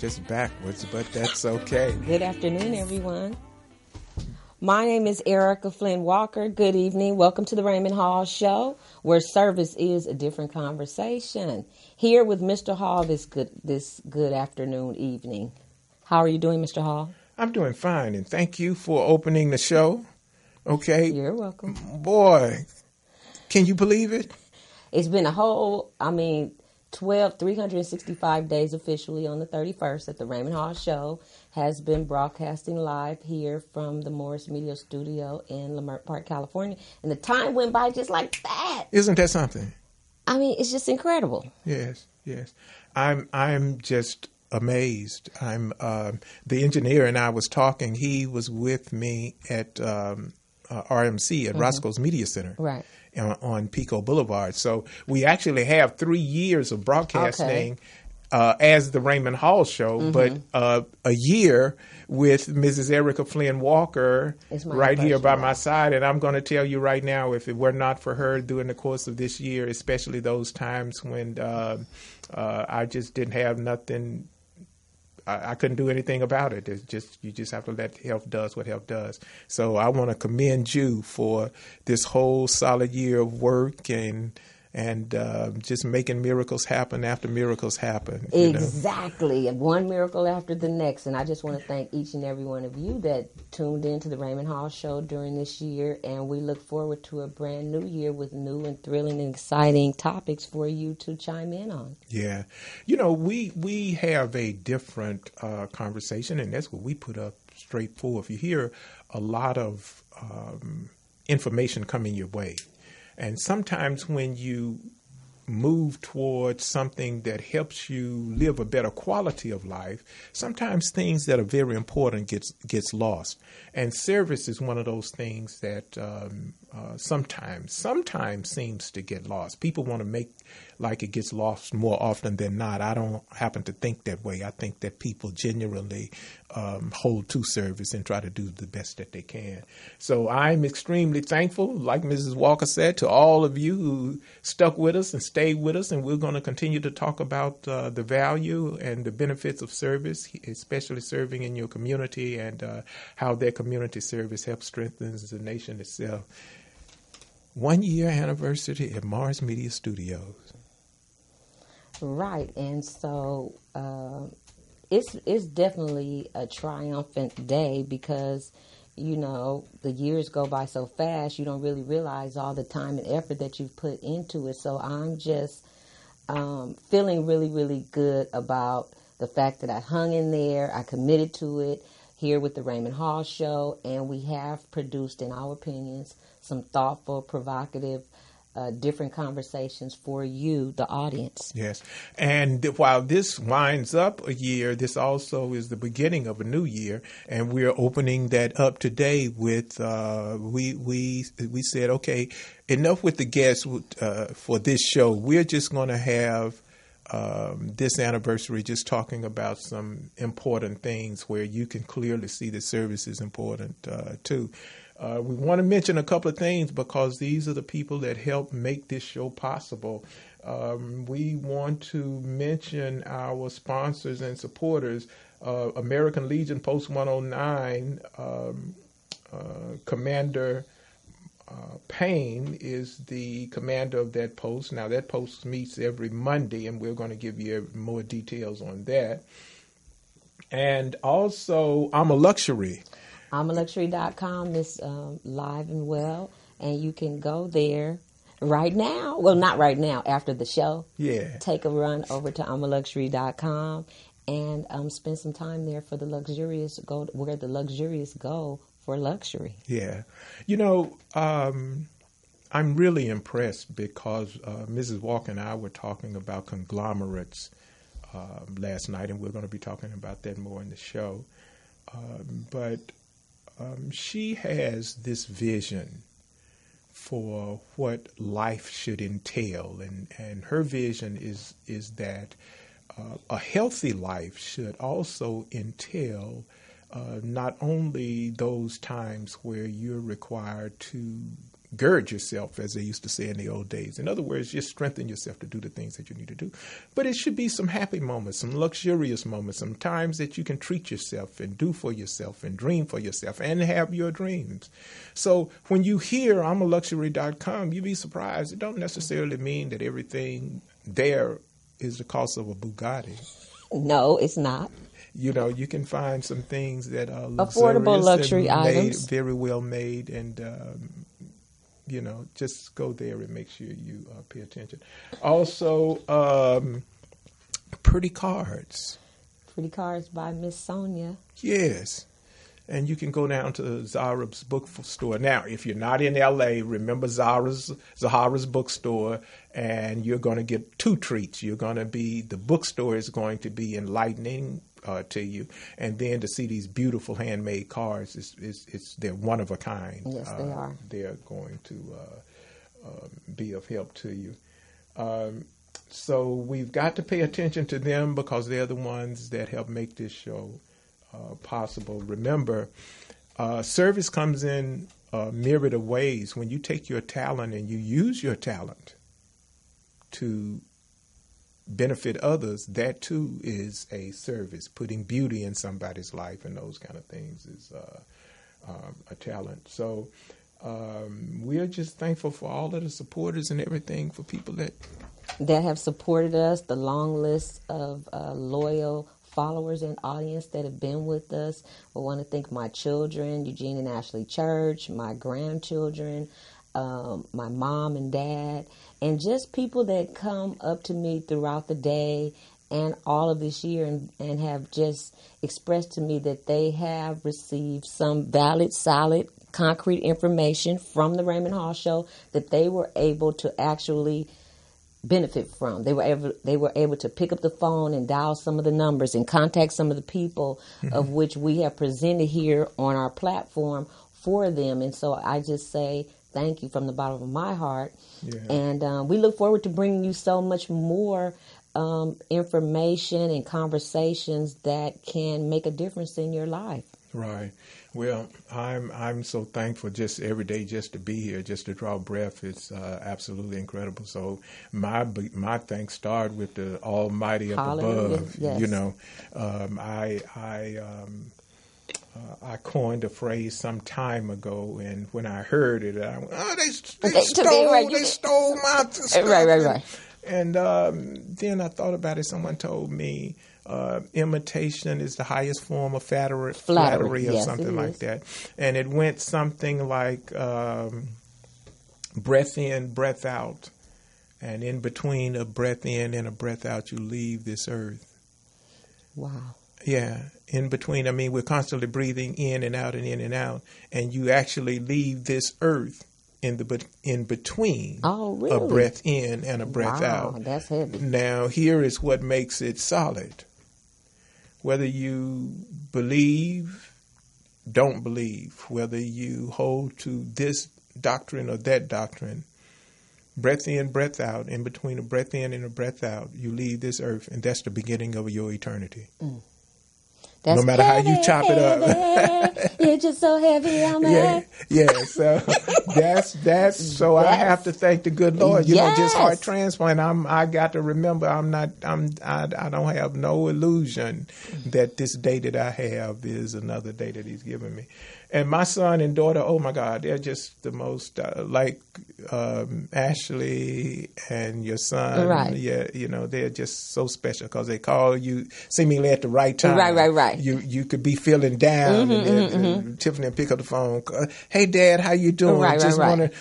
this backwards, but that's okay. Good afternoon, everyone. My name is Errecca Walker. Good evening. Welcome to the Raymond Hall Show, where service is a different conversation. Here with Mr. Hall this good afternoon, evening. How are you doing, Mr. Hall? I'm doing fine, and thank you for opening the show. Okay. You're welcome. Boy, can you believe it? It's been 365 days officially on the 31st that the Raymond Hall Show has been broadcasting live here from the Morris Media Studio in Leimert Park, California. And the time went by just like that. Isn't that something? I mean, it's just incredible. Yes. I'm just amazed. I'm the engineer and I was talking. He was with me at RMC at Roscoe's Media Center. Right. On Pico Boulevard. So we actually have 3 years of broadcasting as the Raymond Hall Show, but a year with Mrs. Errecca Walker right here by my side. And I'm going to tell you right now, if it were not for her during the course of this year, especially those times when I just didn't have nothing, I couldn't do anything about it. It's just, you just have to let health does what health does. So I want to commend you for this whole solid year of work and just making miracles happen after miracles happen. Exactly. One miracle after the next. And I just want to thank each and every one of you that tuned into the Raymond Hall Show during this year. And we look forward to a brand new year with new and thrilling and exciting topics for you to chime in on. Yeah. We have a different conversation, and that's what we put up straightforward. You hear a lot of information coming your way. And sometimes when you move towards something that helps you live a better quality of life, sometimes things that are very important gets lost. And service is one of those things that sometimes seems to get lost. People want to make like it gets lost more often than not. I don't happen to think that way. I think that people genuinely hold to service and try to do the best that they can. So I'm extremely thankful, like Mrs. Walker said, to all of you who stuck with us and stayed with us. And we're going to continue to talk about the value and the benefits of service, especially serving in your community and how that community service helps strengthen the nation itself. 1 year anniversary at Morris Media Studios. Right, and so it's definitely a triumphant day because, the years go by so fast, you don't really realize all the time and effort that you've put into it. So I'm just feeling really, really good about the fact that I hung in there, I committed to it here with the Raymond Hall Show, and we have produced, in our opinions, some thoughtful, provocative, different conversations for you, the audience. Yes. And while this winds up a year, this also is the beginning of a new year. And we're opening that up today with, we said, okay, enough with the guests for this show. We're just going to have this anniversary just talking about some important things where you can clearly see the service is important too. We want to mention a couple of things because these are the people that help make this show possible. We want to mention our sponsors and supporters. American Legion Post 109, Commander Payne is the commander of that post. Now, that post meets every Monday, and we're going to give you more details on that. And also, I'm a Luxury. I'mALuxury.com is live and well, and you can go there right now. Well, not right now, after the show. Yeah. Take a run over to I'mALuxury.com and spend some time there for where the luxurious go for luxury. Yeah. I'm really impressed because Mrs. Walker and I were talking about conglomerates last night, and we're going to be talking about that more in the show. But she has this vision for what life should entail, and her vision is that a healthy life should also entail not only those times where you're required to gird yourself, as they used to say in the old days. In other words, just strengthen yourself to do the things that you need to do. But it should be some happy moments, some luxurious moments, some times that you can treat yourself and do for yourself and dream for yourself and have your dreams. So when you hear I'mALuxury.com, you'd be surprised. It don't necessarily mean that everything there is the cost of a Bugatti. No, it's not. You know, you can find some things that are affordable luxury items, very well made, and you know, just go there and make sure you pay attention. Also, pretty cards. Pretty cards by Miss Sonia. Yes. And you can go down to Zahara's bookstore. Now, if you're not in L.A., remember Zahara's bookstore, and you're going to get two treats. The bookstore is going to be enlightening to you, and then to see these beautiful handmade cards, they're one of a kind. Yes, they are. They're going to be of help to you. So we've got to pay attention to them because they're the ones that help make this show possible. Remember, service comes in a myriad of ways. When you take your talent and you use your talent to benefit others, that too is a service. Putting beauty in somebody's life and those kind of things is a talent. So we're just thankful for all of the supporters and everything, for people that have supported us, the long list of loyal followers and audience that have been with us. I want to thank my children, Eugene and Ashley Church, my grandchildren, my mom and dad, and just people that come up to me throughout the day and all of this year and have just expressed to me that they have received some valid, solid, concrete information from the Raymond Hall Show that they were able to actually benefit from. They were able to pick up the phone and dial some of the numbers and contact some of the people of which we have presented here on our platform for them. And so I just say thank you from the bottom of my heart. Yeah. And we look forward to bringing you so much more information and conversations that can make a difference in your life. Right. Well, I'm so thankful just every day just to be here, just to draw breath. It's absolutely incredible. So my thanks start with the Almighty up above. Yes. You know, I coined a phrase some time ago, and when I heard it, I went, they stole my stuff. Right. And then I thought about it. Someone told me imitation is the highest form of flattery or yes, something like that. And it went something like breath in, breath out. And in between a breath in and a breath out, you leave this earth. Wow. Yeah. In between, I mean, we're constantly breathing in and out and in and out. And you actually leave this earth in between a breath in and a breath out. That's heavy. Now, here is what makes it solid. Whether you believe, don't believe, whether you hold to this doctrine or that doctrine, breath in, breath out, in between a breath in and a breath out, you leave this earth, and that's the beginning of your eternity. That's no matter heavy, how you chop it up. You're just so heavy on me. Yeah. So that's so I have to thank the good Lord. You know, just heart transplant. I got to remember I don't have no illusion that this day that I have is another day that He's given me. And my son and daughter, oh my God, they're just the most like Ashley and your son. Right. Yeah, you know, they're just so special because they call you seemingly at the right time. Right. You could be feeling down, and Tiffany will pick up the phone. Hey, Dad, how you doing? Right.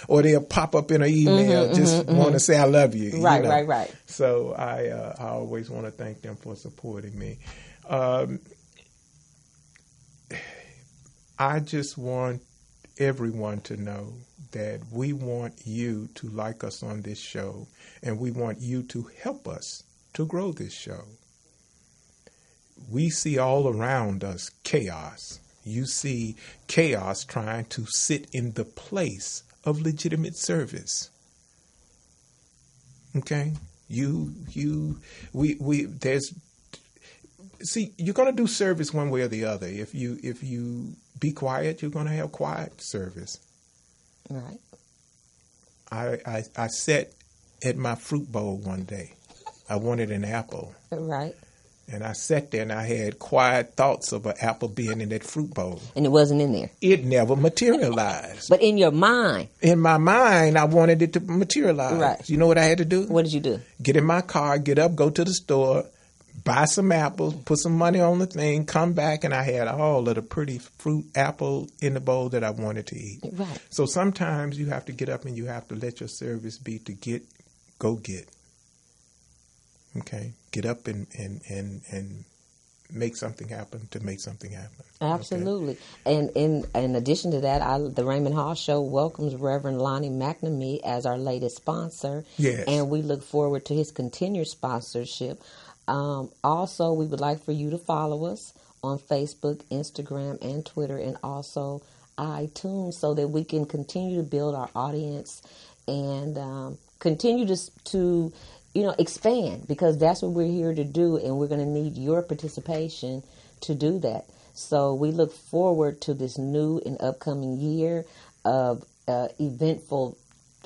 Or they'll pop up in an email, want to say I love you. Right. So I always want to thank them for supporting me. I just want everyone to know that we want you to like us on this show, and we want you to help us to grow this show. We see all around us chaos. You see chaos trying to sit in the place of legitimate service. Okay? See, you're going to do service one way or the other. If you be quiet, you're going to have quiet service. Right. I sat at my fruit bowl one day. I wanted an apple. Right. And I sat there and I had quiet thoughts of an apple being in that fruit bowl. And it wasn't in there. It never materialized. But in your mind. In my mind, I wanted it to materialize. Right. You know what I had to do? What did you do? Get in my car, get up, go to the store, buy some apples, put some money on the thing, come back, and I had all of the pretty fruit apple in the bowl that I wanted to eat. Right. So sometimes you have to get up and you have to let your service be to go get. Okay, get up and make something happen to make something happen. Absolutely. Okay. And in addition to that, the Raymond Hall Show welcomes Reverend Lonnie McNamee as our latest sponsor. Yes. And we look forward to his continued sponsorship. Also, we would like for you to follow us on Facebook, Instagram, and Twitter, and also iTunes so that we can continue to build our audience and continue to expand, because that's what we're here to do, and we're going to need your participation to do that. So we look forward to this new and upcoming year of eventful,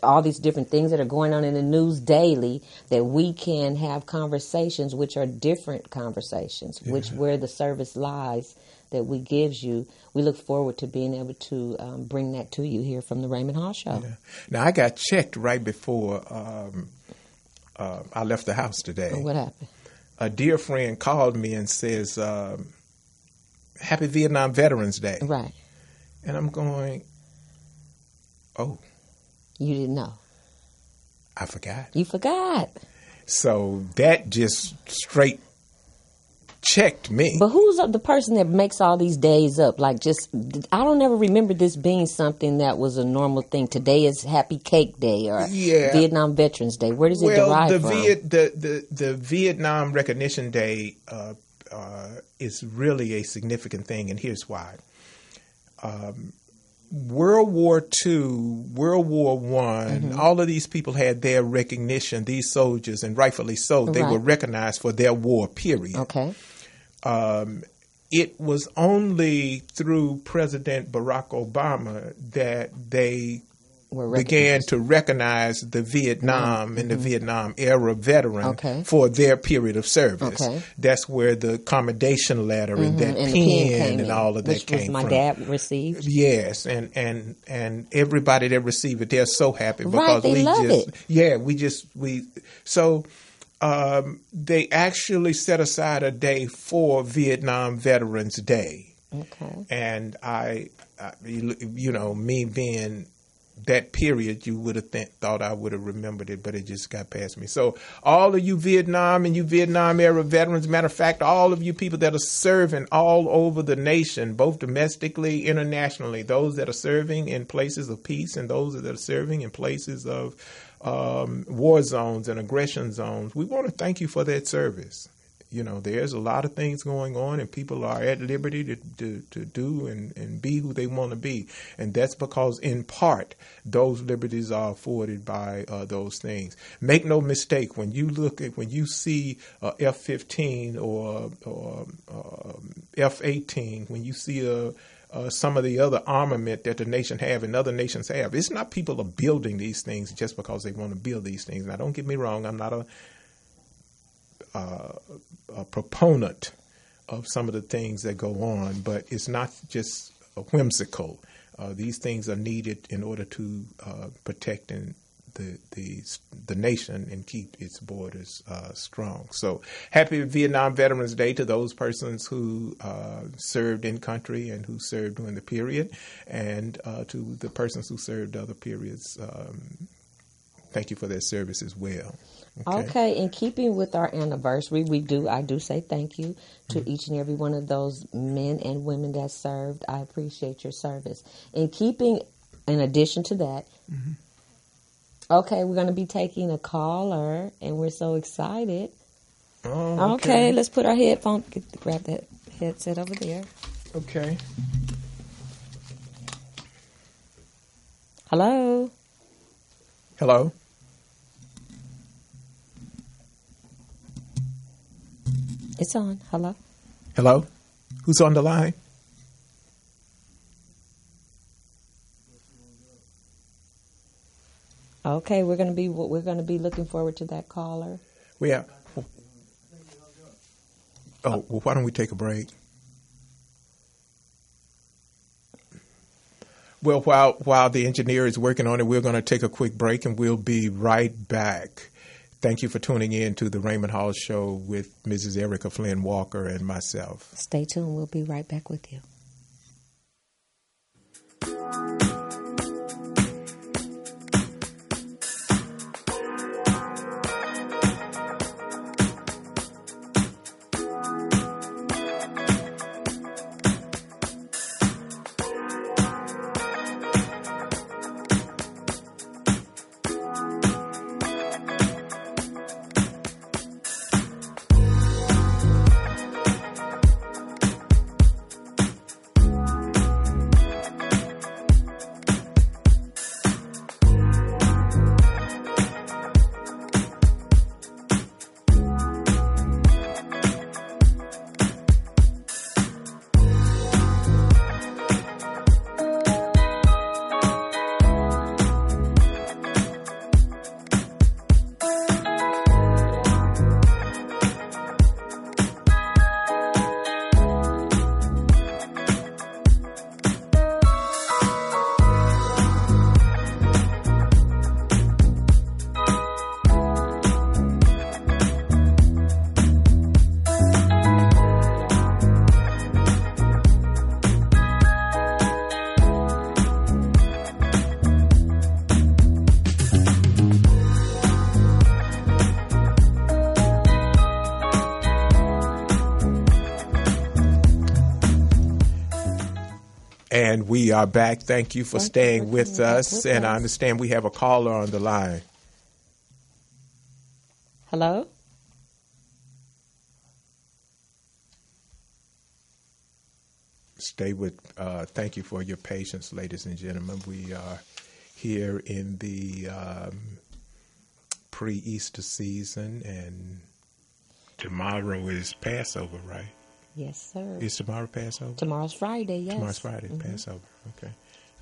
all these different things that are going on in the news daily, that we can have conversations which are different conversations, where the service lies that we gives you. We look forward to being able to bring that to you here from the Raymond Hall Show. Yeah. Now, I got checked right before I left the house today. What happened? A dear friend called me and says, Happy Vietnam Veterans Day. Right. And I'm going, oh. You didn't know. I forgot. You forgot. So that just straight checked me. But who's the person that makes all these days up? I don't ever remember this being something that was a normal thing. Today is Happy Cake Day or Vietnam Veterans Day. Where does it derive from? The Vietnam Recognition Day is really a significant thing, and here's why. World War II, World War I, all of these people had their recognition, these soldiers, and rightfully so. They were recognized for their war period. Okay. It was only through President Barack Obama that they began to recognize the Vietnam and the Vietnam era veteran for their period of service. Okay. That's where the commendation letter and that pen and all of that came from. My dad received. Yes, and everybody that received it, they're so happy right, because they love it. Yeah, so they actually set aside a day for Vietnam Veterans Day. Okay. And me being that period, you would have thought I would have remembered it, but it just got past me. So all of you Vietnam and you Vietnam era veterans, matter of fact, all of you people that are serving all over the nation, both domestically, internationally, those that are serving in places of peace and those that are serving in places of war zones and aggression zones, we want to thank you for that service. There's a lot of things going on, and people are at liberty to do and be who they want to be. And that's because, in part, those liberties are afforded by those things. Make no mistake, when you see F-15 or F-18, when you see some of the other armament that the nation have and other nations have, it's not people are building these things just because they want to build these things. Now, don't get me wrong, I'm not a proponent of some of the things that go on, but it's not just whimsical. These things are needed in order to protect the nation and keep its borders strong. So happy Vietnam Veterans Day to those persons who served in country and who served during the period, and to the persons who served other periods. Thank you for their service as well. Okay, in keeping with our anniversary, I do say thank you to each and every one of those men and women that served. I appreciate your service. In addition to that, okay, we're going to be taking a caller, and we're so excited. Oh, okay, let's put our headphone, grab that headset over there. Okay. Hello? Hello? It's on. Hello? Hello? Who's on the line? Okay, we're going to be looking forward to that caller. Yeah. Oh, well, why don't we take a break? Well, while the engineer is working on it, we're going to take a quick break, and we'll be right back. Thank you for tuning in to the Raymond Hall Show with Mrs. Errecca Flynn Walker and myself. Stay tuned. We'll be right back with you. And we are back. Thank you for staying with us. And I understand we have a caller on the line. Hello? Stay with, thank you for your patience, ladies and gentlemen. We are here in the pre-Easter season, and tomorrow is Passover, right? Yes, sir. Is tomorrow Passover? Tomorrow's Friday, yes. Tomorrow's Friday, Passover. Okay.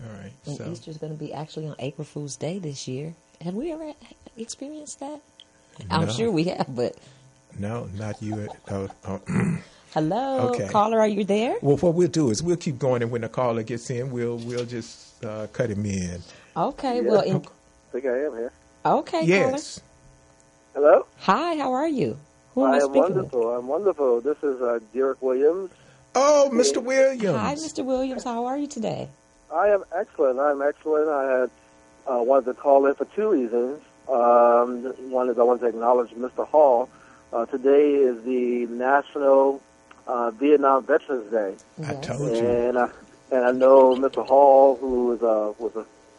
All right. And Easter's going to be actually on April Fool's Day this year. Have we ever experienced that? I'm No. sure we have, but... No, not you. Hello, Okay. caller, are you there? Well, what we'll do is we'll keep going, and when the caller gets in, we'll just cut him in. Okay, Yeah. well... I think I am here. Okay, Yes. Hello? caller. Hi, how are you? Who am I I am speaking wonderful. I'm wonderful. This is Derek Williams. Oh, Mr. Williams. with? Hi, Mr. Williams. How are you today? I am excellent. I'm excellent. I had wanted to call in for two reasons. One is I want to acknowledge Mr. Hall. Today is the National Vietnam Veterans Day. I Yes. told you. And I know Mr. Hall, who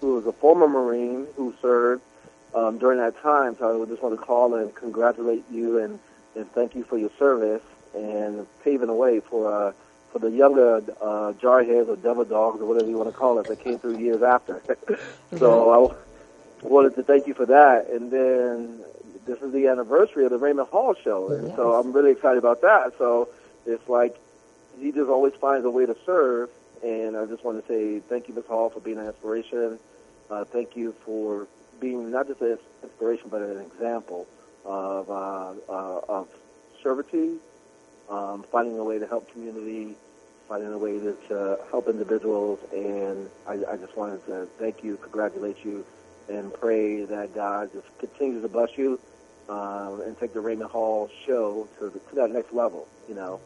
was a former Marine who served during that time. So I just want to call and congratulate you and thank you for your service and paving the way for the younger jarheads or devil dogs or whatever you want to call it that came through years after. So I wanted to thank you for that. And then this is the anniversary of the Raymond Hall Show, and so I'm really excited about that. So it's like he just always finds a way to serve, and I just want to say thank you, Ms. Hall, for being an inspiration. Thank you for being not just an inspiration, but an example of servitude, finding a way to help community, finding a way to help individuals, and I just wanted to thank you, congratulate you, and pray that God just continues to bless you and take the Raymond Hall Show to that next level, you know.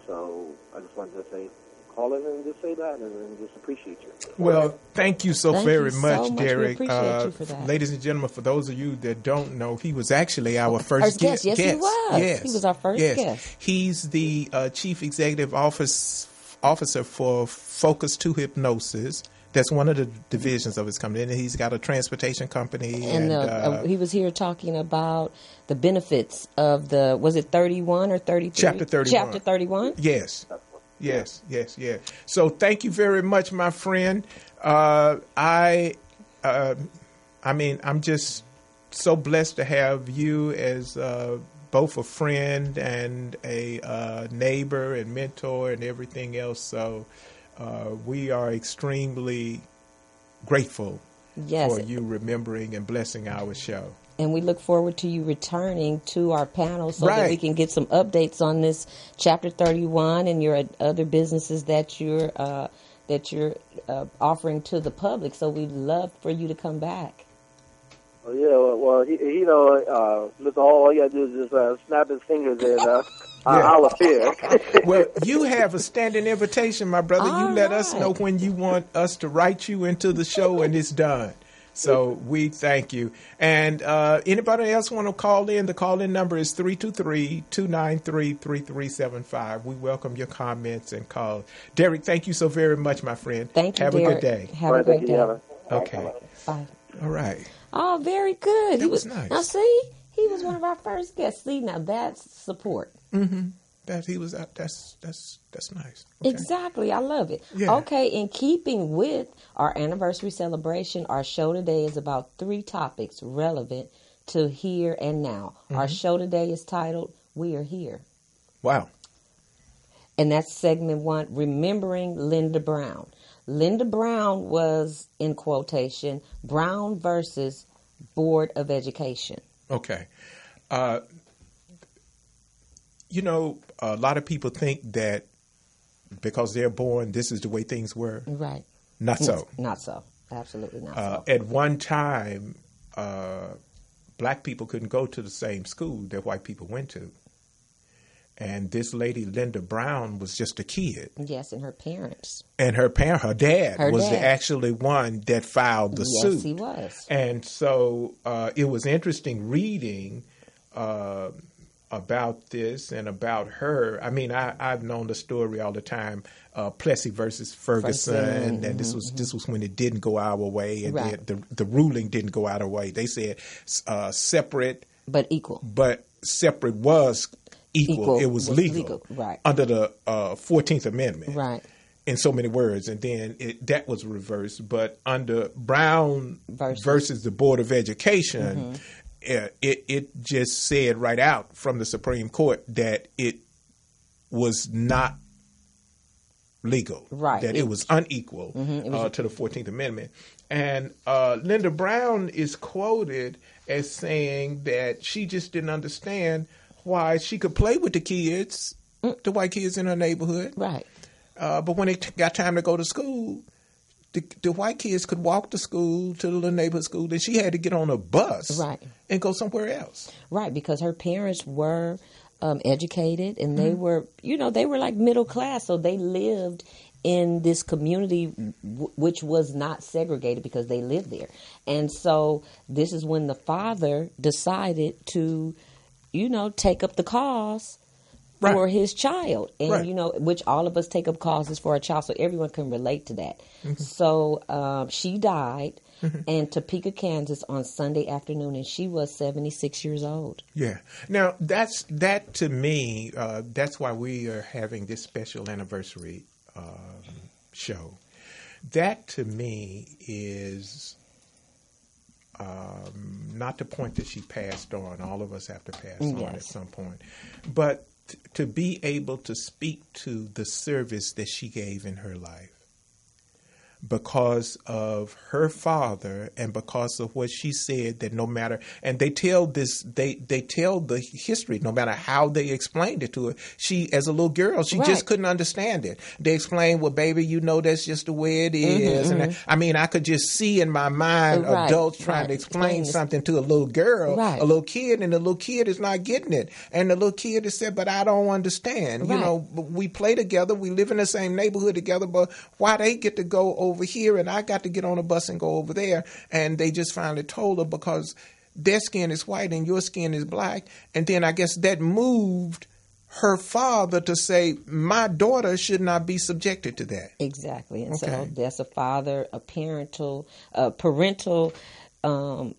So I just wanted to say, call in and just say that and just appreciate you. Well, thank you Thank very you so much, much. We Derek. appreciate you for that. Ladies and gentlemen, for those of you that don't know, he was actually our first guest. Yes, he was. Yes. He was our first guest. He's the Chief Executive Officer for Focus 2 Hypnosis. That's one of the divisions of his company. And he's got a transportation company. And he was here talking about the benefits of was it 31 or 33? Chapter 31. Chapter 31? Yes. So thank you very much, my friend. I'm just so blessed to have you as both a friend and a neighbor and mentor and everything else. So we are extremely grateful Yes. for you remembering and blessing our show. And we look forward to you returning to our panel so that Right. we can get some updates on this Chapter 31 and your other businesses that you're offering to the public. So we'd love for you to come back. Oh, yeah, well, Mr. Hall, all you got to do is just snap his fingers and I'll appear. Well, you have a standing invitation, my brother. All you let us right. know when you want us to write you into the show, and it's done. So we thank you. And anybody else want to call in? The call-in number is 323-293-3375. We welcome your comments and calls. Derek, thank you so very much, my friend. Thank you, Have Derek. a good day. Have a great day. Okay. Bye. All right. Oh, very good. That was nice. Now, see, he was one of our first guests. See, now that's support. Mm-hmm. That he was out. That's nice. Okay. Exactly. I love it. Yeah. Okay, in keeping with our anniversary celebration, our show today is about 3 topics relevant to here and now. Mm-hmm. Our show today is titled, We Are Here. Wow. And that's segment 1, Remembering Linda Brown. Linda Brown was, in quotation, Brown versus Board of Education. Okay. A lot of people think that because they're born, this is the way things were. Right. Not so. Not so. Absolutely not so. At one time, black people couldn't go to the same school that white people went to. And this lady, Linda Brown, was just a kid. Yes, and her parents. And her dad was the actually one that filed the suit. Yes, he was. And so it was interesting reading about this and about her. I mean, I've known the story all the time, Plessy versus Ferguson, and this was when it didn't go our way, and right. the ruling didn't go our way. They said separate but equal. But separate was equal. It was legal. Right. Under the 14th Amendment. Right. In so many words, and then that was reversed. But under Brown versus the Board of Education, it just said right out from the Supreme Court that it was not legal, right? That it was unequal to the 14th Amendment. And Linda Brown is quoted as saying that she just didn't understand why she could play with the kids, the white kids in her neighborhood, right? But when it got time to go to school, the white kids could walk to school, to the little neighborhood school, and she had to get on a bus and go somewhere else. Right, because her parents were educated, and they were, they were like middle class, so they lived in this community which was not segregated because they lived there. And so this is when the father decided to, take up the cause for his child, and which all of us take up causes for our child, so everyone can relate to that. So she died in Topeka, Kansas on Sunday afternoon, and she was 76 years old. Yeah. Now that to me, that's why we are having this special anniversary show. That to me is not the point that she passed on. All of us have to pass on at some point, but to be able to speak to the service that she gave in her life because of her father and because of what she said, that no matter, and they tell the history, no matter how they explained it to her, she, as a little girl, she just couldn't understand it. They explained, well, baby, that's just the way it is. And I could just see in my mind adults trying to explain something to a little girl, a little kid, and the little kid is not getting it. And the little kid has said, but I don't understand. We play together, we live in the same neighborhood together, but why they get to go over here and I got to get on a bus and go over there? And they just finally told her because their skin is white and your skin is black. And then I guess that moved her father to say, my daughter should not be subjected to that. Exactly. And so that's a parental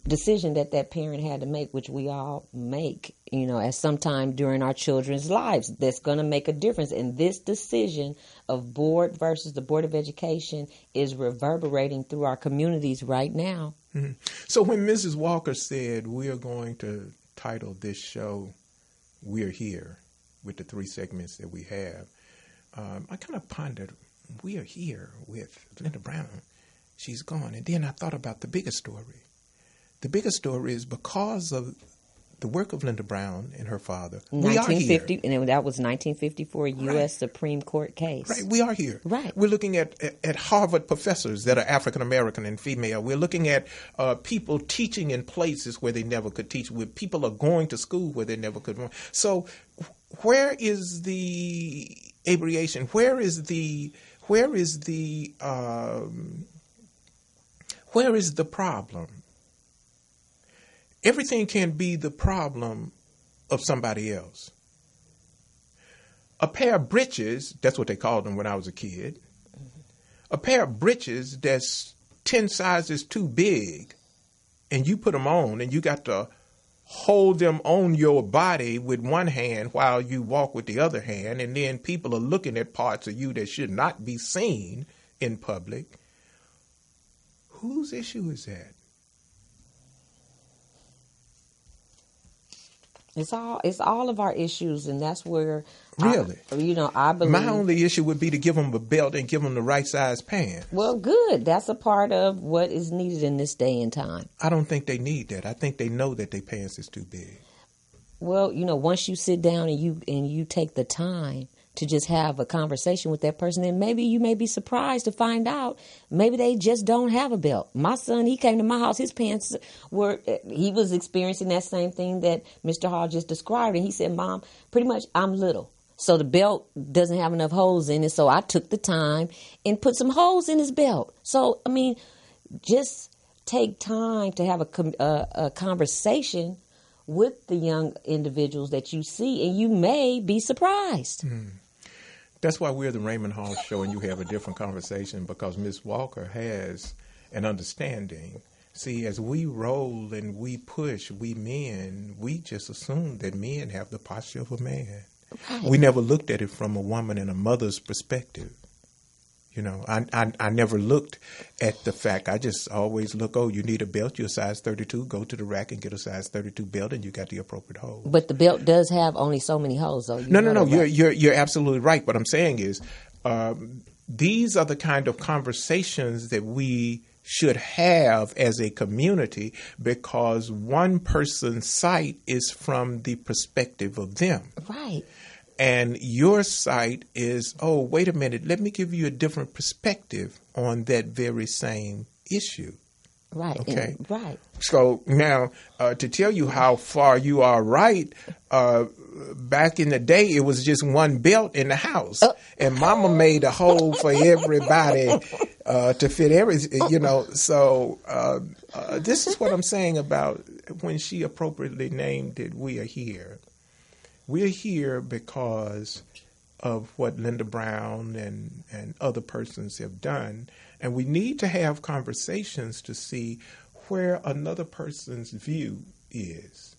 decision that parent had to make, which we all make, at some time during our children's lives. That's going to make a difference. And this decision of board versus the Board of Education is reverberating through our communities right now. Mm-hmm. So when Mrs. Walker said we are going to title this show, We're Here, with the 3 segments that we have, I kind of pondered, we are here with Linda Brown. she's gone. And then I thought about the bigger story. The bigger story is because of the work of Linda Brown and her father, we are here. And that was 1954 U.S. Supreme Court case. Right, we are here. Right. We're looking at Harvard professors that are African American and female. We're looking at people teaching in places where they never could teach. Where people are going to school where they never could. So, where is the abbreviation? Where is the problem? Everything can be the problem of somebody else. A pair of breeches, that's what they called them when I was a kid, a pair of breeches that's 10 sizes too big, and you put them on and you got to hold them on your body with one hand while you walk with the other hand, and then people are looking at parts of you that should not be seen in public. Whose issue is that? It's all of our issues, and that's where really, I believe my only issue would be to give them a belt and give them the right size pants. Well, good. That's a part of what is needed in this day and time. I don't think they need that. I think they know that their pants is too big. Well, once you sit down and you take the time to just have a conversation with that person, then maybe you may be surprised to find out maybe they just don't have a belt. My son, he came to my house, his pants he was experiencing that same thing that Mr. Hall just described, and he said, Mom, pretty much I'm little, so the belt doesn't have enough holes in it, so I took the time and put some holes in his belt. So, just take time to have a conversation with the young individuals that you see, and you may be surprised. That's why we're the Raymond Hall Show, and you have a different conversation, because Ms. Walker has an understanding. See, as we roll and we push, we men, we just assume that men have the posture of a man. Right. We never looked at it from a woman and a mother's perspective. I never looked at the fact. I just always look, you need a belt, you're a size 32, go to the rack and get a size 32 belt, and you got the appropriate hole. But the belt does have only so many holes, though. No. You're absolutely right. What I'm saying is, these are the kind of conversations that we should have as a community, because one person's sight is from the perspective of them. Right. And your sight is, wait a minute, let me give you a different perspective on that very same issue. Right. Okay. Right. So now, to tell you how far you are right, back in the day, it was just one belt in the house. And Mama made a hole for everybody to fit everything, So this is what I'm saying about when she appropriately named it, we are here. We're here because of what Linda Brown and other persons have done. And we need to have conversations to see where another person's view is.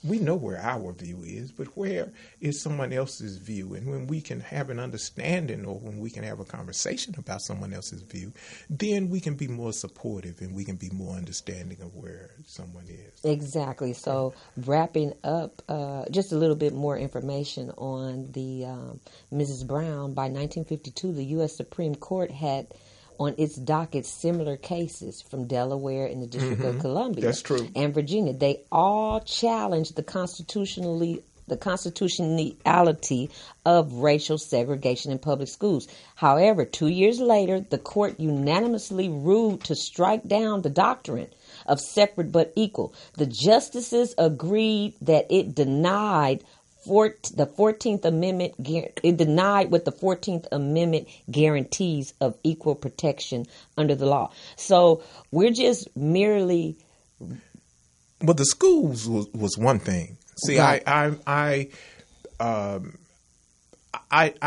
We know where our view is, but where is someone else's view? And when we can have an understanding, or when we can have a conversation about someone else's view, then we can be more supportive and we can be more understanding of where someone is. Exactly. So wrapping up, just a little bit more information on the Mrs. Brown. By 1952, the U.S. Supreme Court had on its docket similar cases from Delaware and the District of Columbia. That's true. And Virginia. They all challenged the constitutionality of racial segregation in public schools. However, 2 years later, the court unanimously ruled to strike down the doctrine of separate but equal. The justices agreed that it denied the 14th Amendment. It denied what the 14th Amendment guarantees of equal protection under the law. So we're just merely. Well, the schools was one thing. See, right. I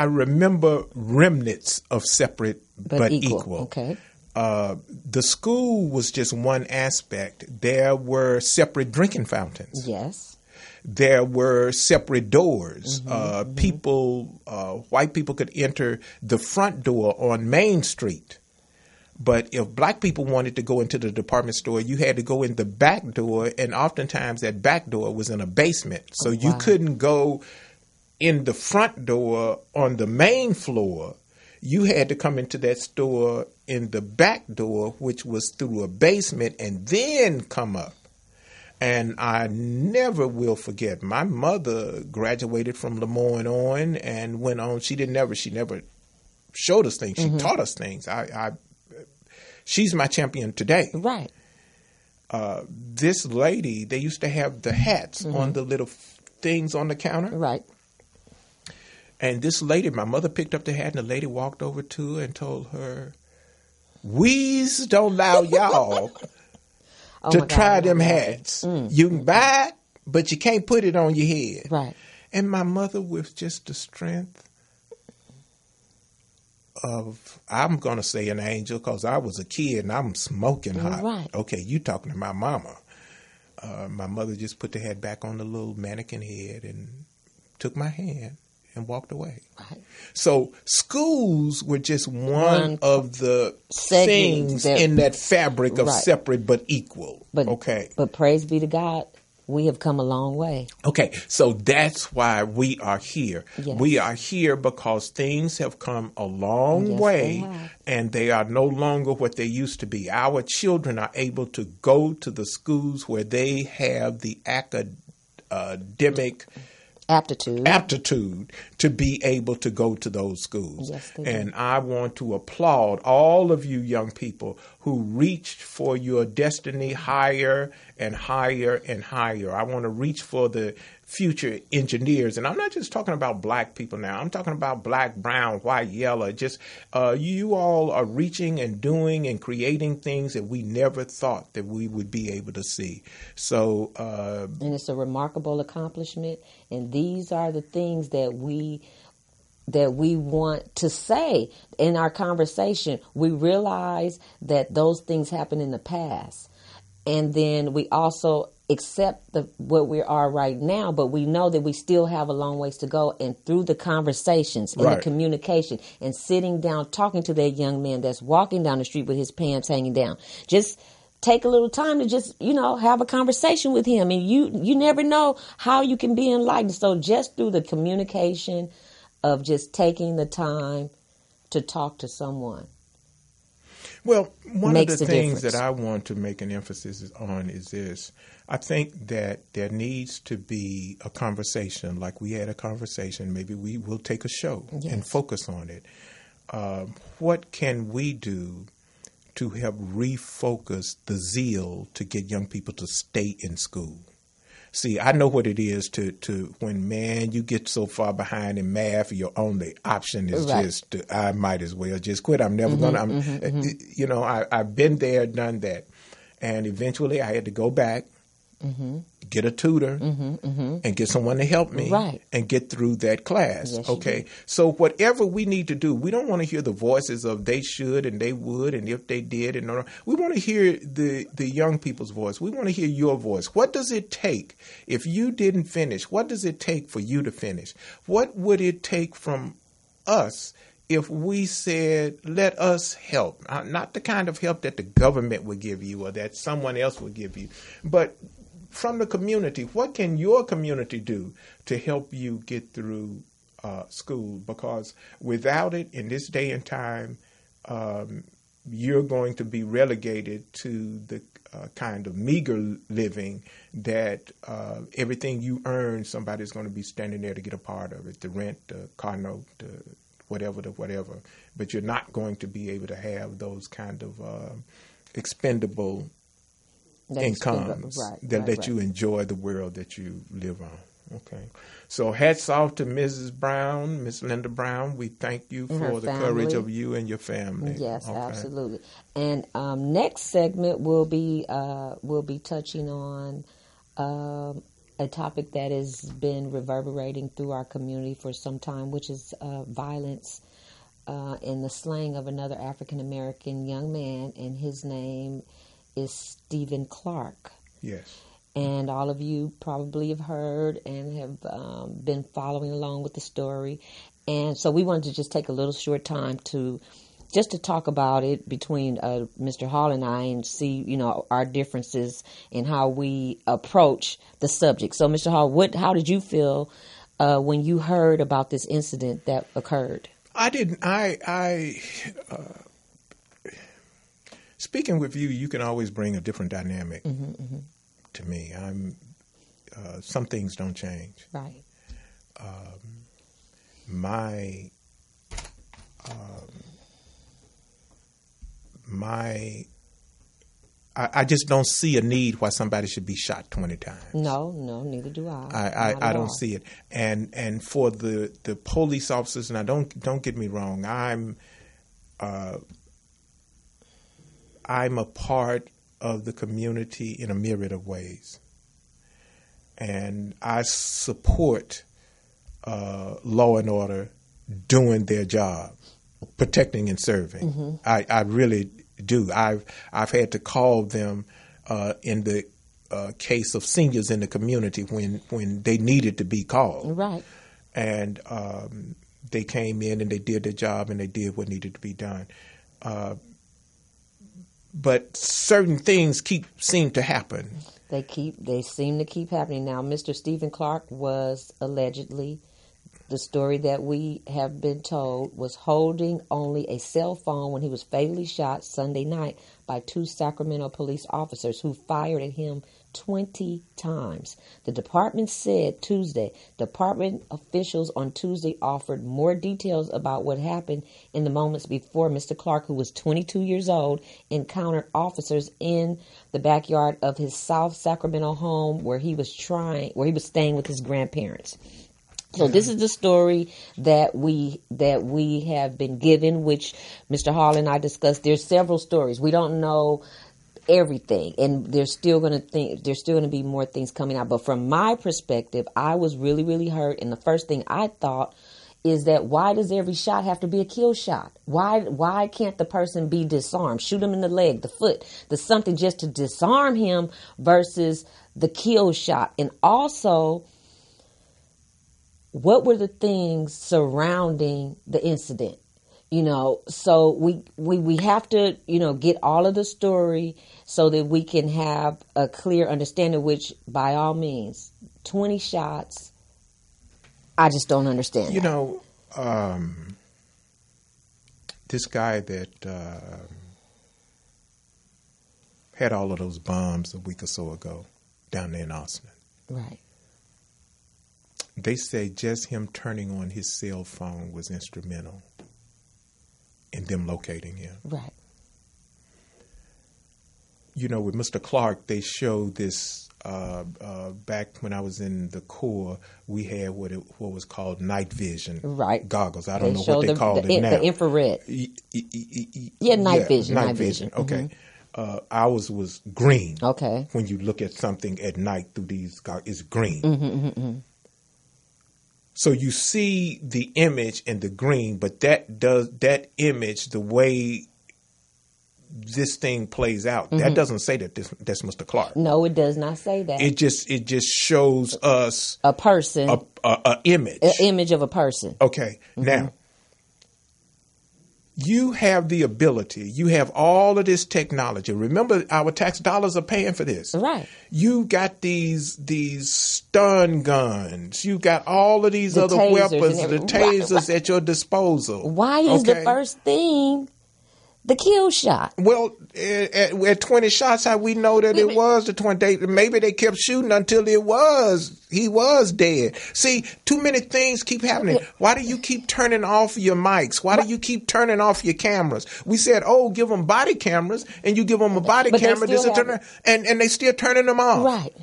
remember remnants of separate but equal. Okay. The school was just one aspect. There were separate drinking fountains. Yes. There were separate doors. White people could enter the front door on Main Street. But if black people wanted to go into the department store, you had to go in the back door, and oftentimes that back door was in a basement. So you couldn't go in the front door on the main floor. you had to come into that store in the back door, which was through a basement, and then come up. And I never will forget, my mother graduated from Lemoyne on and went on. She never showed us things. She taught us things. She's my champion today. Right. This lady, they used to have the hats on the little things on the counter. Right. And this lady, my mother picked up the hat, and the lady walked over to her and told her, "We's don't allow y'all to try them hats. You can buy it, but you can't put it on your head." Right. And my mother, with just the strength of, I'm going to say an angel, because I was a kid and I'm smoking hot. Right. Okay, you talking to my mama. My mother just put the hat back on the little mannequin head and took my hand and walked away. Right. So schools were just one of the things in that fabric of separate but equal. But praise be to God, we have come a long way. Okay, so that's why we are here. Yes. We are here because things have come a long way, and they are no longer what they used to be. Our children are able to go to the schools where they have the academic aptitude to be able to go to those schools. Yes, they and I want to applaud all of you young people who reached for your destiny higher and higher and higher. I want to reach for the future engineers. And I'm not just talking about black people now. I'm talking about black, brown, white, yellow. Just you all are reaching and doing and creating things that we never thought that we would be able to see. So, and it's a remarkable accomplishment. And these are the things that we want to say in our conversation. We realize that those things happened in the past. And then we also accept what we are right now, but we know that we still have a long ways to go. And through the conversations and the communication and sitting down, talking to that young man that's walking down the street with his pants hanging down, just take a little time to just, have a conversation with him. And you never know how you can be enlightened. So just through the communication of just taking the time to talk to someone. Well, one of the things that I want to make an emphasis on is this. I think that there needs to be a conversation, like we had a conversation. Maybe we will take a show and focus on it. What can we do to help refocus the zeal to get young people to stay in school? See, I know what it is to when, man, you get so far behind in math, your only option is just, I might as well just quit. I'm never going to, I've been there, done that. And eventually I had to go back, get a tutor, and get someone to help me and get through that class. Yes, okay. So whatever we need to do, we don't want to hear the voices of they should and they would and if they did. And no. We want to hear the young people's voice. We want to hear your voice. What does it take if you didn't finish? What does it take for you to finish? What would it take from us if we said, let us help? Not the kind of help that the government would give you or that someone else would give you, but from the community. What can your community do to help you get through school? Because without it, in this day and time, you're going to be relegated to the kind of meager living that everything you earn, somebody's going to be standing there to get a part of it, the rent, the car note, whatever. But you're not going to be able to have those kind of expendable incomes that let you enjoy the world that you live on. Okay. So hats off to Mrs. Brown, Miss Linda Brown. We thank you for the courage of you and your family. Yes, absolutely. And next segment we'll be touching on a topic that has been reverberating through our community for some time, which is violence in the slaying of another African American young man, and his name is Stephen Clark. Yes. And all of you probably have heard and have been following along with the story. And so we wanted to just take a little short time to talk about it between Mr. Hall and I and see, our differences in how we approach the subject. So, Mr. Hall, how did you feel when you heard about this incident that occurred? I didn't. Speaking with you, you can always bring a different dynamic to me. Some things don't change. Right. I just don't see a need why somebody should be shot 20 times. No, neither do I. I don't see it. And for the police officers, now don't get me wrong, I'm a part of the community in a myriad of ways. And I support law and order doing their job, protecting and serving. I really do. I've had to call them in the case of seniors in the community when they needed to be called. Right. And they came in and they did their job and they did what needed to be done. But certain things seem to happen. They seem to keep happening. Now, Mr. Stephen Clark was allegedly, the story that we have been told, was holding only a cell phone when he was fatally shot Sunday night by 2 Sacramento police officers who fired at him 20 times. The department said Tuesday. Department officials on Tuesday offered more details about what happened in the moments before Mr. Clark, who was 22 years old, encountered officers in the backyard of his South Sacramento home where he was staying with his grandparents. So this is the story that we have been given, which Mr. Hall and I discussed. There's several stories. We don't know everything, and there's still going to be more things coming out. But from my perspective, I was really, really hurt. And the first thing I thought is that why does every shot have to be a kill shot? Why can't the person be disarmed? Shoot him in the leg, the foot, the something just to disarm him versus the kill shot. And also, what were the things surrounding the incident? So we have to, get all of the story so that we can have a clear understanding, which by all means, 20 shots, I just don't understand. This guy that had all of those bombs a week or so ago down there in Austin. Right. They say just him turning on his cell phone was instrumental in them locating him. Right. With Mr. Clark, they showed this back when I was in the Corps. We had what was called night vision goggles. I don't know what they called it now. The infrared. Night vision. Night vision. Okay. Ours was green. Okay. When you look at something at night through these goggles, it's green. So you see the image in the green, but that image, the way this thing plays out, that doesn't say that's Mr. Clark. No, it does not say that. It just shows us a person, a image, an image of a person. Okay, now you have the ability. You have all of this technology. Remember, our tax dollars are paying for this. Right. You got these stun guns. You got all of these other weapons, the tasers at your disposal. Why is the first thing the kill shot? Well, at 20 shots, how we know that it was the 20? Maybe they kept shooting until he was dead. See, too many things keep happening. Why do you keep turning off your mics? Why do you keep turning off your cameras? We said, give them body cameras, and you give them a body camera, and they still turning them off. Right.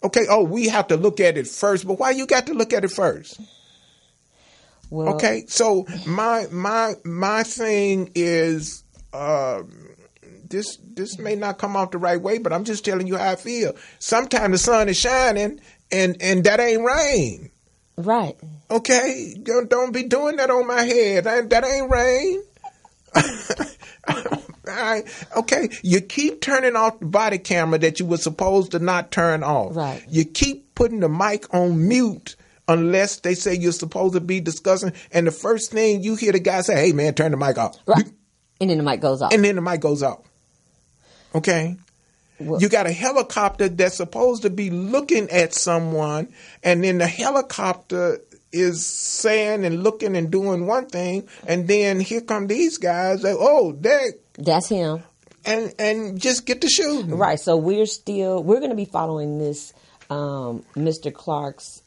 Okay. We have to look at it first, but why you got to look at it first? Well, okay. So my thing is. This may not come out the right way, but I'm just telling you how I feel. Sometimes the sun is shining and that ain't rain. Right. Okay? Don't be doing that on my head. That ain't rain. Okay, you keep turning off the body camera that you were supposed to not turn off. Right. You keep putting the mic on mute unless they say you're supposed to be discussing, and the first thing you hear the guy say, "Hey man, turn the mic off." Right. And then the mic goes off. Okay? Well, you got a helicopter that's supposed to be looking at someone, and then the helicopter is saying and looking and doing one thing, and then here come these guys that that's him, and just get to shooting. Right. So we're going to be following this. Mr. Clark's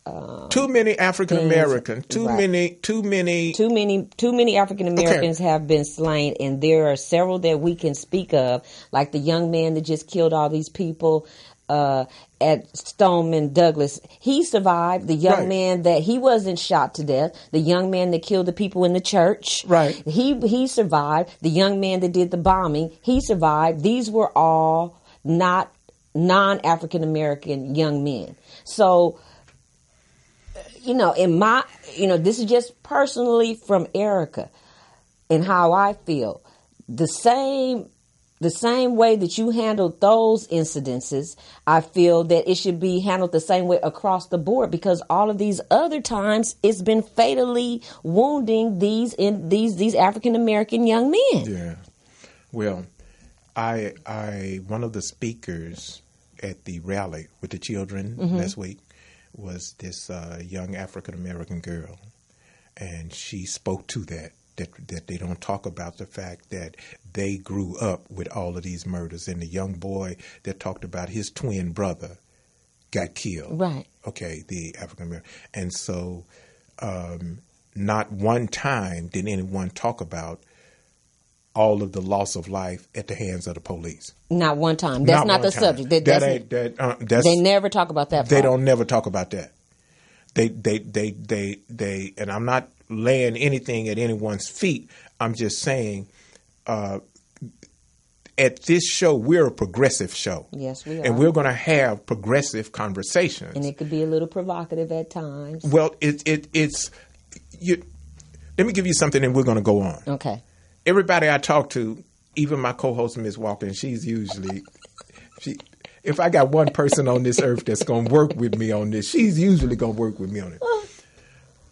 too many African Americans, too many African Americans have been slain, and there are several that we can speak of, like the young man that just killed all these people at Stoneman Douglas. He survived. The young man that he wasn't shot to death. The young man that killed the people in the church. Right. He survived. The young man that did the bombing. He survived. These were all not non-African American young men. So, this is just personally from Errecca and how I feel. The same way that you handled those incidences, I feel that it should be handled the same way across the board, because all of these other times it's been fatally wounding these African American young men. Yeah. Well, I one of the speakers at the rally with the children last week was this young African American girl, and she spoke to that they don't talk about the fact that they grew up with all of these murders, and the young boy that talked about his twin brother got killed. Right. Okay, the African American, and so not one time did anyone talk about all of the loss of life at the hands of the police. Not one time. That's not the subject. They never talk about that part. They don't never talk about that. They and I'm not laying anything at anyone's feet. I'm just saying at this show, we're a progressive show. Yes, we are. And we're going to have progressive conversations. And it could be a little provocative at times. Well, it's let me give you something and we're going to go on. Okay. Everybody I talk to, even my co-host, Ms. Walker, and she's usually, if I got one person on this earth that's going to work with me on this, she's usually going to work with me on it.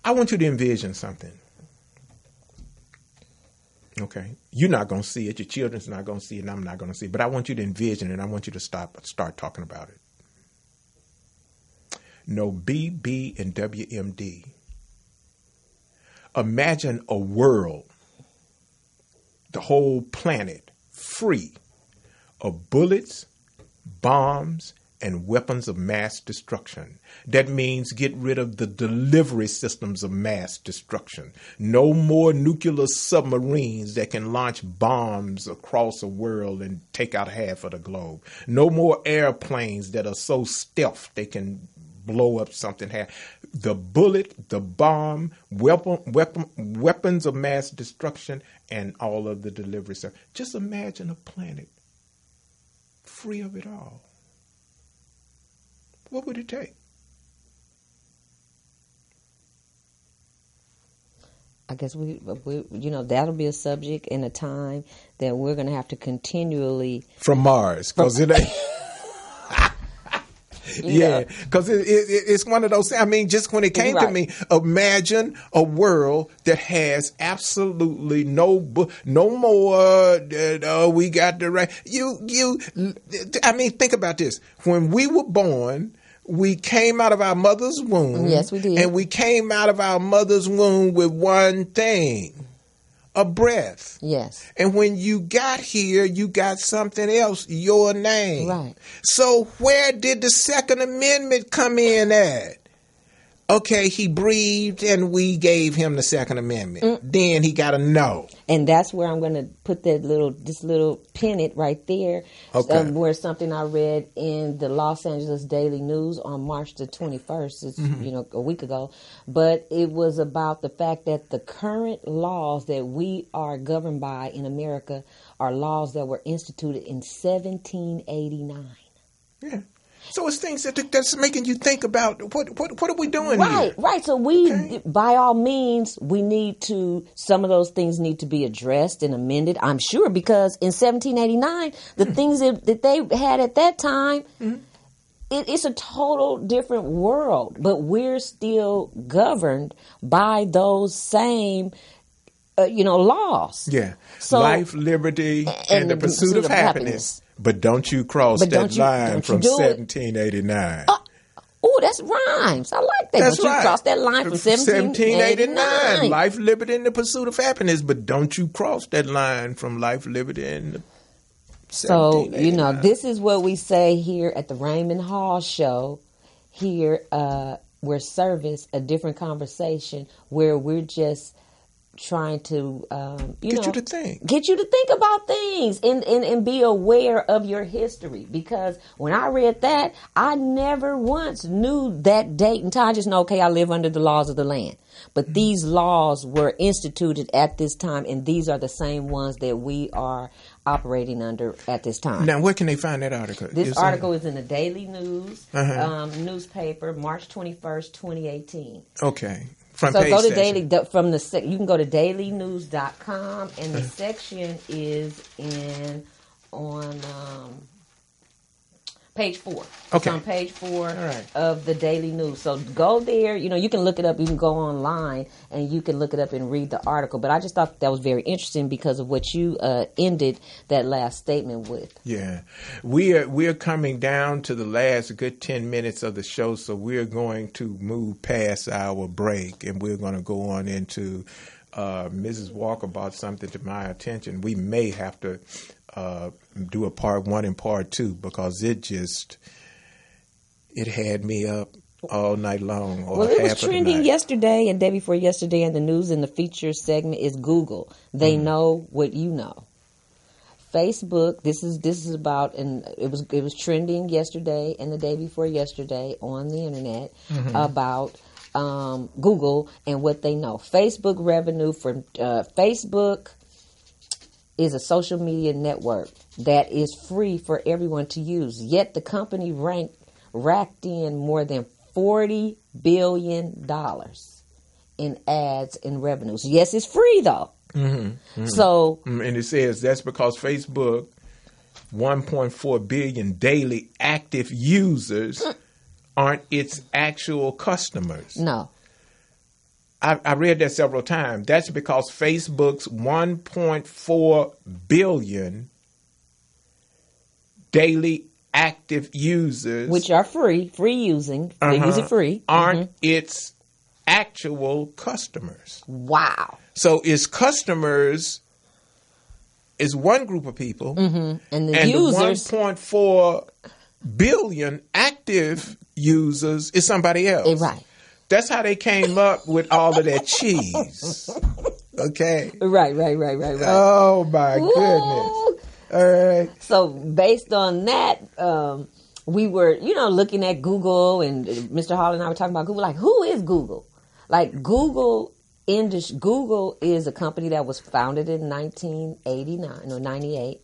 I want you to envision something. Okay? You're not going to see it. Your children's not going to see it, and I'm not going to see it. But I want you to envision it, and I want you to start talking about it. No BB and WMD. Imagine a world, the whole planet, free of bullets, bombs, and weapons of mass destruction. That means get rid of the delivery systems of mass destruction. No more nuclear submarines that can launch bombs across the world and take out half of the globe. No more airplanes that are so stealth they can blow up something. The bullet, the bomb, weapons of mass destruction, and all of the delivery stuff. Just imagine a planet free of it all. What would it take? I guess we that'll be a subject in a time that we're going to have to continually from Mars, because it ain't. Yeah, because it's one of those things. I mean, just when it came to me, imagine a world that has absolutely no more. We got the right. I mean, think about this. When we were born, we came out of our mother's womb. Yes, we did. And we came out of our mother's womb with one thing. A breath. Yes. And when you got here, you got something else, your name. Right. So where did the Second Amendment come in at? Okay, he breathed and we gave him the Second Amendment. Then he got to know. And that's where I'm going to put this little pin right there. Okay. Where something I read in the Los Angeles Daily News on March the 21st, it's, a week ago. But it was about the fact that the current laws that we are governed by in America are laws that were instituted in 1789. Yeah. So it's things that's making you think about what are we doing here? Right. So by all means, some of those things need to be addressed and amended, I'm sure, because in 1789, the things that they had at that time, it's a total different world, but we're still governed by those same laws. Yeah. So, life, liberty, and the pursuit of happiness. But don't you cross that line from 1789. Oh, that's rhymes. I like that. That's but you right. crossed that line from 1789. Life, liberty, and the pursuit of happiness. But don't you cross that line from life, liberty, and the So, this is what we say here at the Raymond Hall Show. Here, we're service, a different conversation where we're just trying to, get you to think. Get you to think about things and be aware of your history. Because when I read that, I never once knew that date and time. I just know, okay, I live under the laws of the land. But these laws were instituted at this time, and these are the same ones that we are operating under at this time. Now, where can they find that article? This article is in the Daily News newspaper, March 21st, 2018. Okay. So go to you can go to dailynews.com, and the section is on page 4. Okay. It's on page 4 of the Daily News. So go there. You can look it up. You can go online and you can look it up and read the article. But I just thought that was very interesting because of what you ended that last statement with. Yeah. We're coming down to the last good 10 minutes of the show, so we're going to move past our break, and we're going to go on into Mrs. Walker brought something to my attention. We may have to do a part 1 and part 2 because it had me up all night long. Well, it was trending yesterday and day before yesterday in the news, and the feature segment is Google. They know what you know. Facebook. This is about, and it was trending yesterday and the day before yesterday on the internet about Google and what they know. Facebook revenue for Facebook is a social media network that is free for everyone to use. Yet the company racked in more than $40 billion in ads and revenues. Yes, it's free though. So, and it says that's because Facebook, 1.4 billion daily active users aren't its actual customers. No. I read that several times. That's because Facebook's 1.4 billion daily active users, which are free using, they use it free, aren't its actual customers. Wow. So its customers is one group of people, and the users, the 1.4 billion active users is somebody else. Right. That's how they came up with all of that cheese. Okay. Right. Oh my goodness. All right. So based on that, we were, looking at Google, and Mr. Hall and I were talking about Google. Like, who is Google? Like, Google is a company that was founded in 98,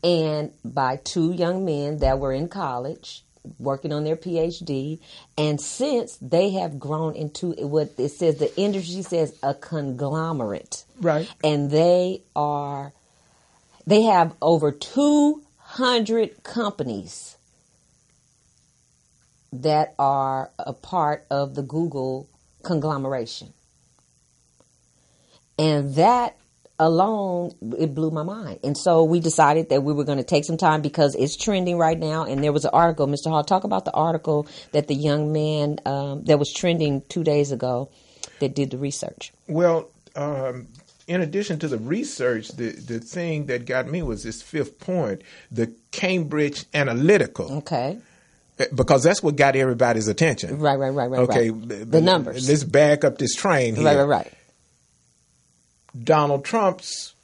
and by 2 young men that were in college working on their PhD, and since they have grown into what it says, the industry says a conglomerate. Right. And they have over 200 companies that are a part of the Google conglomeration. And that alone, it blew my mind. And so we decided that we were going to take some time because it's trending right now. And there was an article, Mr. Hall, talk about the article that the young man that was trending 2 days ago that did the research. Well, in addition to the research, the thing that got me was this 5th point, the Cambridge Analytical. Okay. Because that's what got everybody's attention. Right. Okay. The numbers. Let's back up this train here. Right. Donald Trump's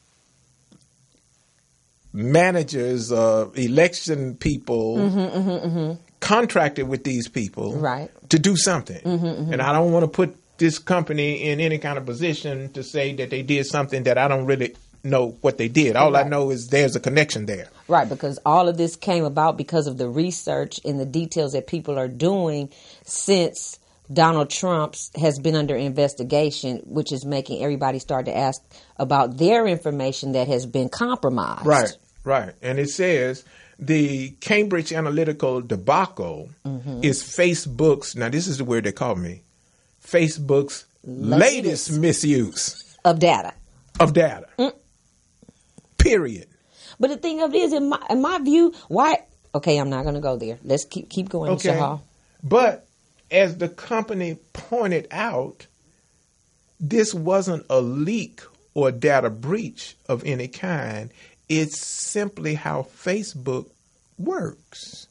managers, election people, contracted with these people to do something. And I don't want to put this company in any kind of position to say that they did something that I don't really know what they did. All I know is there's a connection there. Right, because all of this came about because of the research and the details that people are doing since Donald Trump has been under investigation, which is making everybody start to ask about their information that has been compromised. Right. And it says the Cambridge Analytical debacle is Facebook's, now this is the word they call me, Facebook's latest misuse of data. Period. But the thing of it is, in my view, why? Okay, I'm not going to go there. Let's keep going, Mr. Hall. But as the company pointed out, this wasn't a leak or data breach of any kind. It's simply how Facebook works.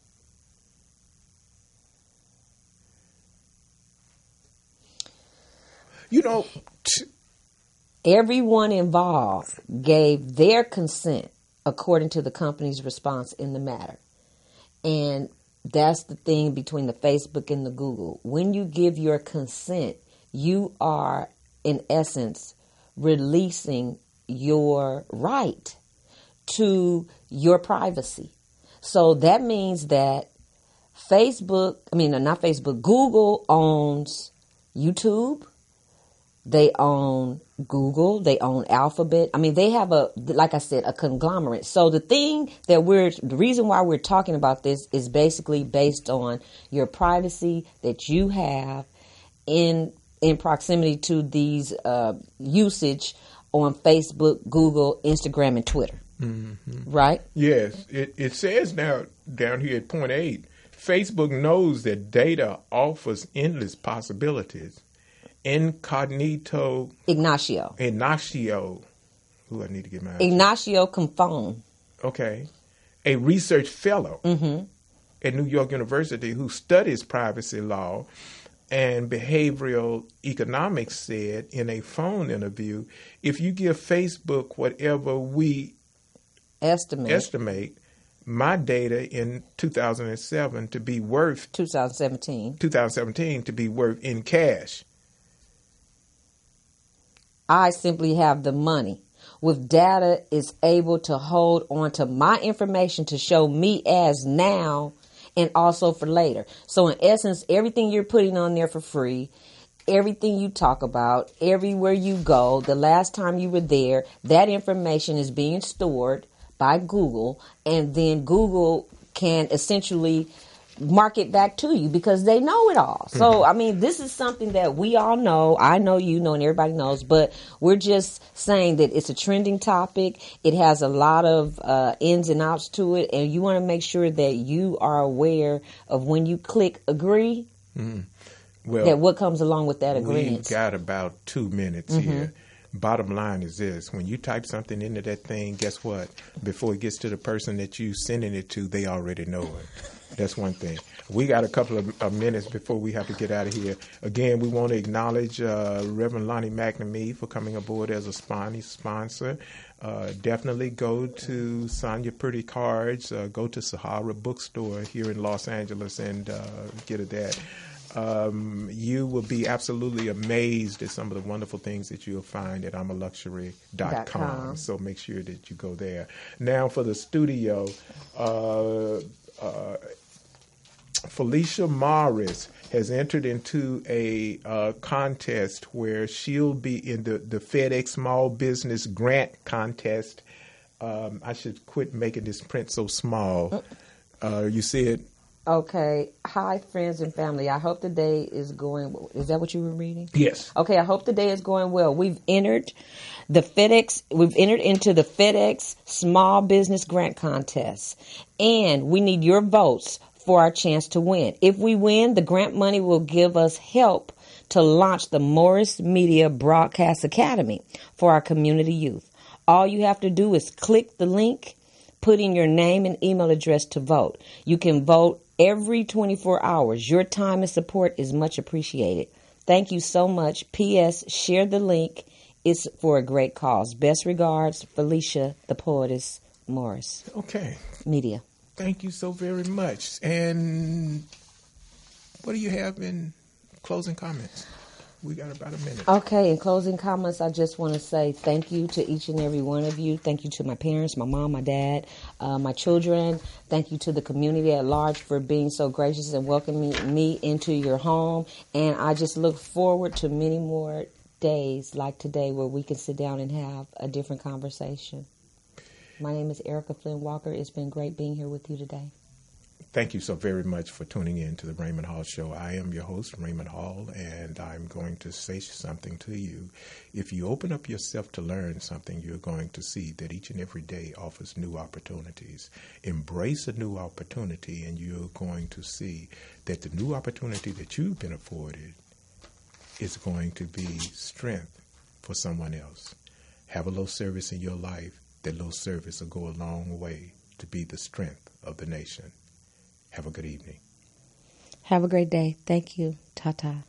You know, everyone involved gave their consent according to the company's response in the matter. And that's the thing between the Facebook and the Google. When you give your consent, you are, in essence, releasing your right to your privacy. So that means that Google owns YouTube. They own Google. They own Alphabet. I mean, they have like I said, a conglomerate. So the reason why we're talking about this is basically based on your privacy that you have in proximity to these usage on Facebook, Google, Instagram, and Twitter. Mm-hmm. Right? Yes. It says now down here at point 8, Facebook knows that data offers endless possibilities. Ignacio. Who I need to get my Ignacio Confon. Okay. A research fellow at New York University who studies privacy law and behavioral economics said in a phone interview, if you give Facebook whatever we estimate my data in 2017 to be worth in cash, I simply have the money. With data, is able to hold on to my information to show me as now and also for later. So in essence, everything you're putting on there for free, everything you talk about, everywhere you go, the last time you were there, that information is being stored by Google, and then Google can essentially market back to you because they know it all. So, I mean, this is something that we all know. I know, you know, and everybody knows, but we're just saying that it's a trending topic. It has a lot of ins and outs to it, and you want to make sure that you are aware of when you click agree, that what comes along with that agreement. We've got about 2 minutes here. Bottom line is this: when you type something into that thing, guess what? Before it gets to the person that you sending it to, they already know it. That's one thing. We got a couple of minutes before we have to get out of here. Again, we want to acknowledge Reverend Lonnie McNamee for coming aboard as a sponsor. Definitely go to Sonia Pretty Cards. Go to Sahara Bookstore here in Los Angeles and get a that. You will be absolutely amazed at some of the wonderful things that you'll find at I'mALuxury.com. So make sure that you go there. Now for the studio, Felicia Morris has entered into a contest where she'll be in the FedEx Small Business Grant Contest. I should quit making this print so small. You see it? Okay. Hi, friends and family. I hope the day is going well. Is that what you were reading? Yes. Okay. I hope the day is going well. We've entered into the FedEx Small Business Grant Contest, and we need your votes for our chance to win. If we win, the grant money will give us help to launch the Morris Media Broadcast Academy for our community youth. All you have to do is click the link, put in your name and email address to vote. You can vote every 24 hours. Your time and support is much appreciated. Thank you so much. P.S. Share the link. It's for a great cause. Best regards, Felicia, the poetess, Morris. Okay. Media. Thank you so very much. And what do you have in closing comments? We got about a minute. Okay, in closing comments, I just want to say thank you to each and every one of you. Thank you to my parents, my mom, my dad, my children. Thank you to the community at large for being so gracious and welcoming me into your home. And I just look forward to many more days like today where we can sit down and have a different conversation. My name is Errecca Walker. It's been great being here with you today. Thank you so very much for tuning in to the Raymond Hall Show. I am your host, Raymond Hall, and I'm going to say something to you. If you open up yourself to learn something, you're going to see that each and every day offers new opportunities. Embrace a new opportunity, and you're going to see that the new opportunity that you've been afforded is going to be strength for someone else. Have a little service in your life. That little service will go a long way to be the strength of the nation. Have a good evening. Have a great day. Thank you. Ta-ta.